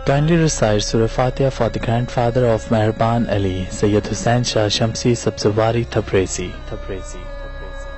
Kindly recite Surah Fatiha for the grandfather of Mehraban Ali, Sayyid Hussain Shah Shamsi Sabzwari Tabrizi.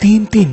3-3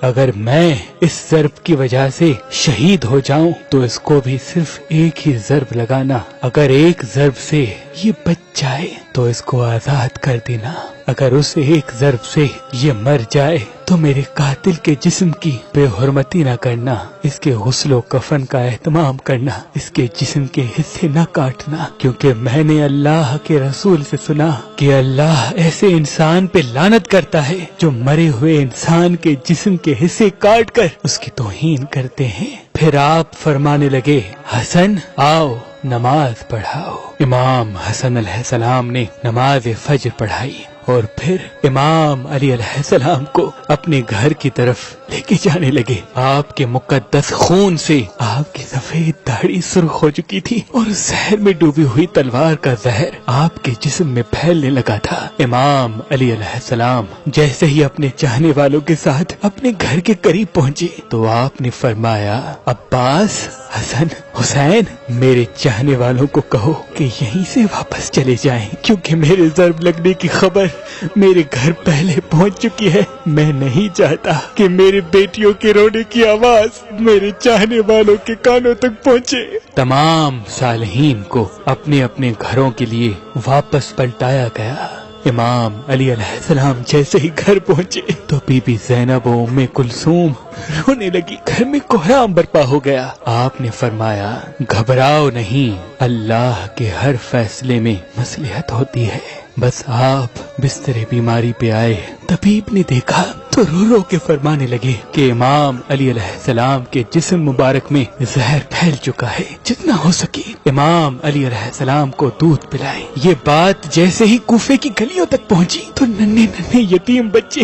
اگر میں اس ضرب کی وجہ سے شہید ہو جاؤں تو اس کو بھی صرف ایک ہی ضرب لگانا، اگر ایک ضرب سے یہ بچ جائے تو اس کو آزاد کر دینا، اگر اس ایک ضرب سے یہ مر جائے تو میرے قاتل کے جسم کی بے حرمتی نہ کرنا، اس کے غسل و کفن کا اہتمام کرنا، اس کے جسم کے حصے نہ کاٹنا، کیونکہ میں نے اللہ کے رسول سے سنا کہ اللہ ایسے انسان پہ لعنت کرتا ہے جو مرے ہوئے انسان کے جسم کے حصے کاٹ کر اس کی توہین کرتے ہیں۔ پھر آپ فرمانے لگے، حسن آؤ نماز پڑھاؤ۔ امام حسن علیہ السلام نے نماز فجر پڑھائی اور پھر امام علی علیہ السلام کو اپنے گھر کی طرف لے کے جانے لگے۔ آپ کے مقدس خون سے آپ کی سفید داڑھی سرخ ہو چکی تھی اور زہر میں ڈوبی ہوئی تلوار کا زہر آپ کے جسم میں پھیلنے لگا تھا۔ امام علی علیہ السلام جیسے ہی اپنے چاہنے والوں کے ساتھ اپنے گھر کے قریب پہنچے تو آپ نے فرمایا، عباس، حسن، حسین، میرے چاہنے والوں کو کہو کہ یہیں سے واپس چلے جائیں، کیونکہ میرے ضرب لگنے کی خبر میرے گھر پہلے پہنچ چکی ہے۔ میں نہیں چاہتا کہ میری بیٹیوں کے رونے کی آواز میرے چاہنے والوں کے کانوں تک پہنچے۔ تمام صالحین کو اپنے اپنے گھروں کے لیے واپس پلٹایا گیا۔ امام علی علیہ السلام جیسے ہی گھر پہنچے تو بی بی زینب و ام کلثوم رونے لگی، گھر میں کوہرام برپا ہو گیا۔ آپ نے فرمایا، گھبراؤ نہیں، اللہ کے ہر فیصلے میں مصلحت ہوتی ہے۔ بس آپ بستر بیماری پہ آئے، طبیب نے دیکھا تو رو رو کے فرمانے لگے کہ امام علی علیہ السلام کے جسم مبارک میں زہر پھیل چکا ہے، جتنا ہو سکے امام علی علیہ السلام کو دودھ پلائیں۔ یہ بات جیسے ہی کوفے کی گلیوں تک پہنچی تو ننھے ننھے یتیم بچے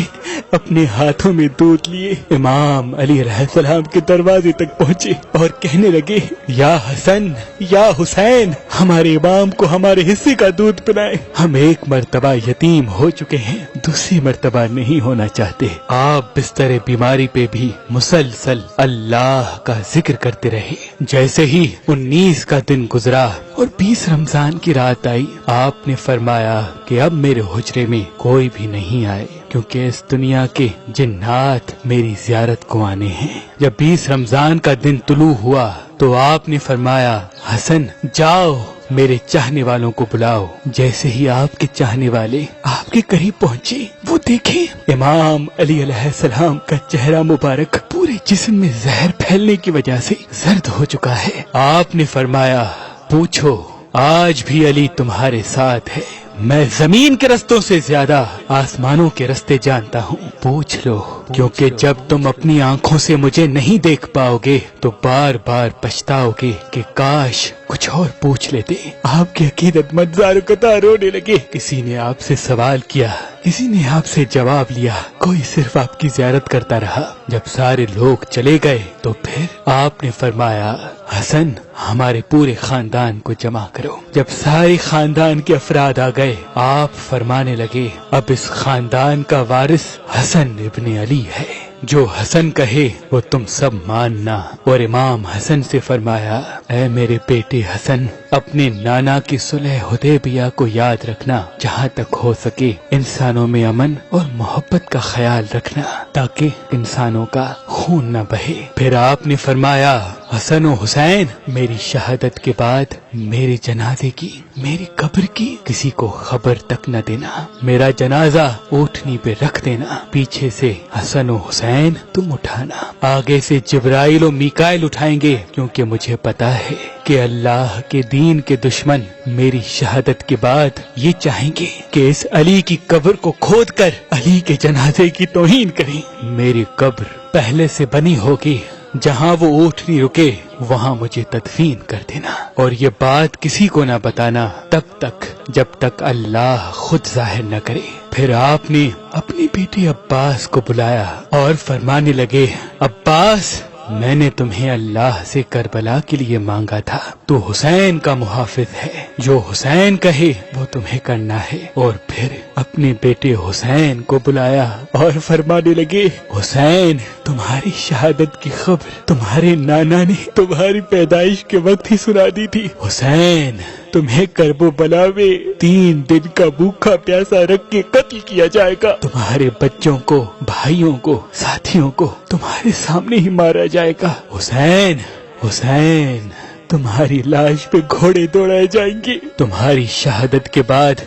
اپنے ہاتھوں میں دودھ لیے امام علی علیہ السلام کے دروازے تک پہنچے اور کہنے لگے، یا حسن، یا حسین، ہمارے امام کو ہمارے حصے کا دودھ پلائیں، ہم ایک مرتبہ یتیم ہو چکے ہیں، دوسری مرتبہ نہیں ہونا چاہتے۔ آپ بستر بیماری پہ بھی مسلسل اللہ کا ذکر کرتے رہے۔ جیسے ہی 19 کا دن گزرا اور 20 رمضان کی رات آئی، آپ نے فرمایا کہ اب میرے حجرے میں کوئی بھی نہیں آئے، کیونکہ اس دنیا کے جنات میری زیارت کو آنے ہیں۔ جب 20 رمضان کا دن طلوع ہوا تو آپ نے فرمایا، حسن جاؤ میرے چاہنے والوں کو بلاؤ۔ جیسے ہی آپ کے چاہنے والے آپ کے قریب پہنچے، وہ دیکھیں امام علی علیہ السلام کا چہرہ مبارک پورے جسم میں زہر پھیلنے کی وجہ سے زرد ہو چکا ہے۔ آپ نے فرمایا، پوچھو، آج بھی علی تمہارے ساتھ ہے، میں زمین کے رستوں سے زیادہ آسمانوں کے رستے جانتا ہوں، پوچھ لو، کیونکہ جب تم اپنی آنکھوں سے مجھے نہیں دیکھ پاؤ گے تو بار بار پچھتاؤ گے کہ کاش کچھ اور پوچھ لیتے۔ آپ کے عقیدت مند زارقطع رونے لگے۔ کسی نے آپ سے سوال کیا، کسی نے آپ سے جواب لیا، کوئی صرف آپ کی زیارت کرتا رہا۔ جب سارے لوگ چلے گئے تو پھر آپ نے فرمایا، حسن ہمارے پورے خاندان کو جمع کرو۔ جب سارے خاندان کے افراد آ گئے، آپ فرمانے لگے، اب اس خاندان کا وارث حسن ابن علی ہے، جو حسن کہے وہ تم سب ماننا۔ اور امام حسن سے فرمایا، اے میرے بیٹے حسن، اپنے نانا کی صلح حدیبیہ کو یاد رکھنا، جہاں تک ہو سکے انسانوں میں امن اور محبت کا خیال رکھنا تاکہ انسانوں کا خون نہ بہے۔ پھر آپ نے فرمایا، حسن و حسین، میری شہادت کے بعد میرے جنازے کی، میری قبر کی کسی کو خبر تک نہ دینا، میرا جنازہ اونٹنی پہ رکھ دینا، پیچھے سے حسن و حسین تم اٹھانا، آگے سے جبرائیل و میکائیل اٹھائیں گے، کیونکہ مجھے پتا ہے کہ اللہ کے دین کے دشمن میری شہادت کے بعد یہ چاہیں گے کہ اس علی کی قبر کو کھود کر علی کے جنازے کی توہین کریں۔ میری قبر پہلے سے بنی ہوگی، جہاں وہ اونٹنی رکے وہاں مجھے تدفین کر دینا، اور یہ بات کسی کو نہ بتانا تب تک جب تک اللہ خود ظاہر نہ کرے۔ پھر آپ نے اپنے بیٹے عباس کو بلایا اور فرمانے لگے، عباس، میں نے تمہیں اللہ سے کربلا کے لیے مانگا تھا، تو حسین کا محافظ ہے، جو حسین کہے وہ تمہیں کرنا ہے۔ اور پھر اپنے بیٹے حسین کو بلایا اور فرمانے لگے، حسین، تمہاری شہادت کی خبر تمہارے نانا نے تمہاری پیدائش کے وقت ہی سنا دی تھی۔ حسین، تمہیں کرب و بلا میں 3 دن کا بھوکا پیاسا رکھ کے قتل کیا جائے گا، تمہارے بچوں کو، بھائیوں کو، ساتھیوں کو تمہارے سامنے ہی مارا جائے گا۔ حسین، حسین، تمہاری لاش پہ گھوڑے دوڑائے جائیں گے، تمہاری شہادت کے بعد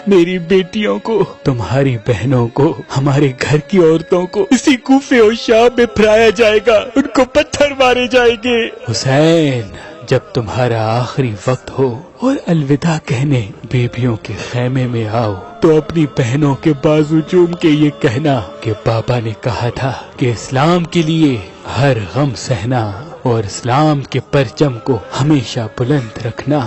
میری بیٹیوں کو، تمہاری بہنوں کو، ہمارے گھر کی عورتوں کو اسی کوفے اور شام میں پھرایا جائے گا، ان کو پتھر مارے جائیں گے۔ حسین، جب تمہارا آخری وقت ہو اور الوداع کہنے بیبیوں کے خیمے میں آؤ تو اپنی بہنوں کے بازو چوم کے یہ کہنا کہ بابا نے کہا تھا کہ اسلام کے لیے ہر غم سہنا اور اسلام کے پرچم کو ہمیشہ بلند رکھنا،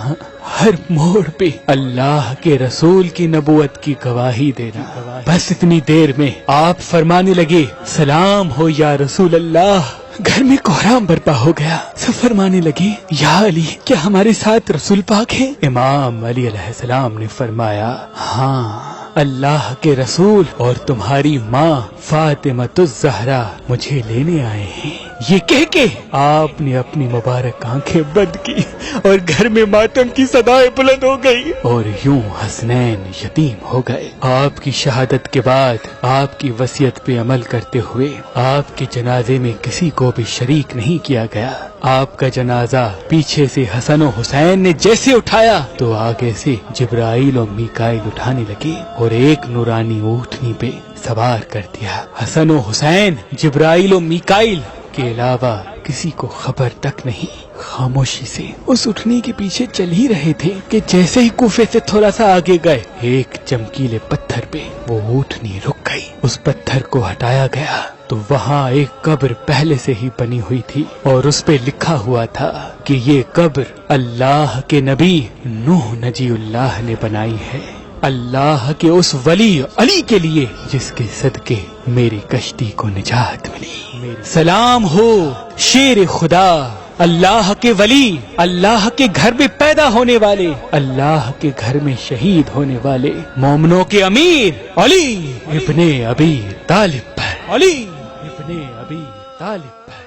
ہر موڑ پہ اللہ کے رسول کی نبوت کی گواہی دینا۔ بس اتنی دیر میں آپ فرمانے لگے، سلام ہو یا رسول اللہ۔ گھر میں کوہرام برپا ہو گیا، سب فرمانے لگے، یا علی، کیا ہمارے ساتھ رسول پاک ہے؟ امام علی علیہ السلام نے فرمایا، ہاں، اللہ کے رسول اور تمہاری ماں فاطمہ الزہرا مجھے لینے آئے ہیں۔ یہ کہہ کے آپ نے اپنی مبارک آنکھیں بند کی اور گھر میں ماتم کی صدائیں بلند ہو گئی اور یوں حسنین یتیم ہو گئے۔ آپ کی شہادت کے بعد آپ کی وصیت پہ عمل کرتے ہوئے آپ کے جنازے میں کسی کو بھی شریک نہیں کیا گیا۔ آپ کا جنازہ پیچھے سے حسن و حسین نے جیسے اٹھایا تو آگے سے جبرائیل اور میکائیل اٹھانے لگے اور ایک نورانی اونٹنی پہ سوار کر دیا۔ حسن و حسین جبرائیل و میکائیل کے علاوہ کسی کو خبر تک نہیں، خاموشی سے اس اٹھنے کے پیچھے چل ہی رہے تھے کہ جیسے ہی کوفے سے تھوڑا سا آگے گئے، ایک چمکیلے پتھر پہ وہ اونٹنی رک گئی۔ اس پتھر کو ہٹایا گیا تو وہاں ایک قبر پہلے سے ہی بنی ہوئی تھی اور اس پہ لکھا ہوا تھا کہ یہ قبر اللہ کے نبی نوح نجی اللہ نے بنائی ہے، اللہ کے اس ولی علی کے لیے جس کے صدقے میری کشتی کو نجات ملی۔ سلام ہو شیر خدا، اللہ کے ولی، اللہ کے گھر میں پیدا ہونے والے، اللہ کے گھر میں شہید ہونے والے مومنوں کے امیر علی ابن ابی طالب پر، علی ابن ابی طالب پر۔